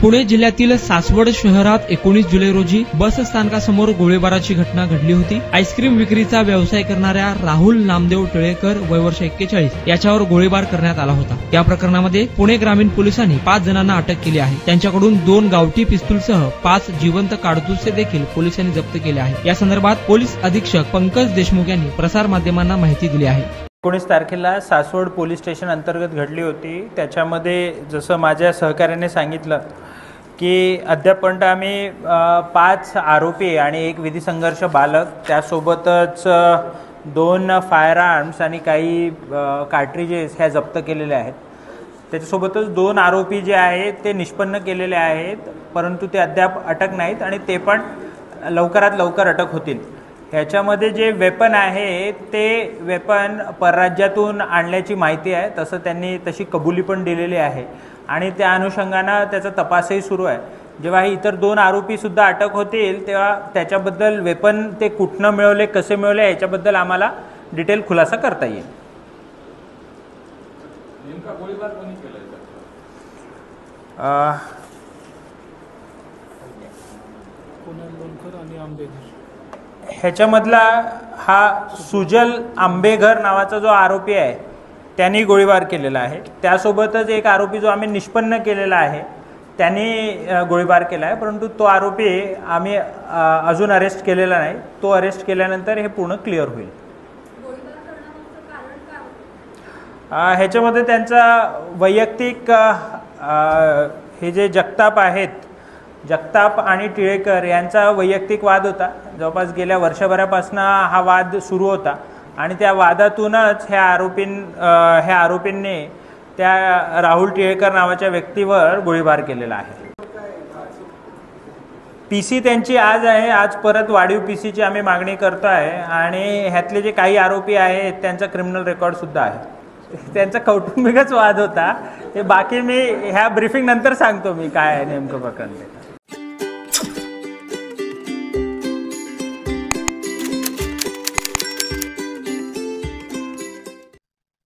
पुणे जिल्ह्यातील सासवड शहरात 19 जुलै रोजी बस स्थानकासमोर गोळीबाराची घटना घडली होती। आईस्क्रीम विक्रीचा व्यवसाय करणाऱ्या राहुल नामदेव टिळेकर वय वर्ष 41 याच्यावर गोळीबार करण्यात आला होता। या प्रकरणामध्ये पुणे ग्रामीण पोलिसांनी 5 जणांना अटक केली आहे। त्यांच्याकडून 2 गावठी पिस्तूलसह 5 जिवंत काडतुसे देखील पोलिसांनी जप्त केले आहे। या संदर्भात पोलीस अधीक्षक पंकज देशमुख यांनी प्रसार माध्यमांना माहिती दिली आहे। 19 तारखेला सासवड पोलीस स्टेशन अंतर्गत घडली होती। त्याच्यामध्ये जसं माझ्या सहकार्याने सांगितलं की अद्यापर्यंत आम्ही 5 आरोपी आणि 1 विधी संघर्ष बालक त्यासोबतच 2 फायर आर्म्स आणि काही कार्ट्रिजेस ह्या जप्त केलेल्या आहेत। त्याच्यासोबतच 2 आरोपी जे आहेत ते निष्पन्न केलेले आहेत, परंतु ते अद्याप अटक नाहीत आणि ते पण लवकरात लवकर अटक होतील। ह्याच्यामध्ये जे वेपन आहे ते वेपन परराज्यातून आणल्याची माहिती आहे, तसं त्यांनी तशी कबुली पण दिलेली आहे आणि त्या अनुषंगाने त्याचा तपासही सुरू आहे। जेव्हा इतर 2 आरोपी सुद्धा अटक होतील तेव्हा त्याच्याबद्दल वेपन ते कुठनं मिळवले, कसे मिळवले याच्याबद्दल आम्हाला डिटेल खुलासा करता येईल। नेमका गोळीबार कोणी केलाय? ह्याच्यामधला हा सुजल आंबेघर नावाचा जो आरोपी आहे त्यांनी गोळीबार केलेला आहे। त्यासोबतच एक आरोपी जो आम्ही निष्पन्न केलेला आहे त्यांनी गोळीबार केला आहे, परंतु तो आरोपी आम्ही अजून अरेस्ट केलेला नाही। तो अरेस्ट केल्यानंतर हे पूर्ण क्लिअर होईल। ह्याच्यामध्ये त्यांचा वैयक्तिक हे जे जगताप आहेत, जगताप आणि टिळेकर यांचा वैयक्तिक वाद होता। जवळपास गेल्या वर्षभरापासून हा वाद सुरू होता आणि त्या वादातूनच ह्या आरोपींनी त्या राहुल टिळेकर नावाच्या व्यक्तीवर गोळीबार केलेला आहे। पीसी त्यांची आज आहे, आज परत वाढीव पीसीची आम्ही मागणी करतो आहे आणि ह्यातले जे काही आरोपी आहेत त्यांचा क्रिमिनल रेकॉर्ड सुद्धा आहे। त्यांचा कौटुंबिकच वाद होता, ते बाकी मी ह्या ब्रीफिंग नंतर सांगतो मी काय आहे नेमकं प्रकरण।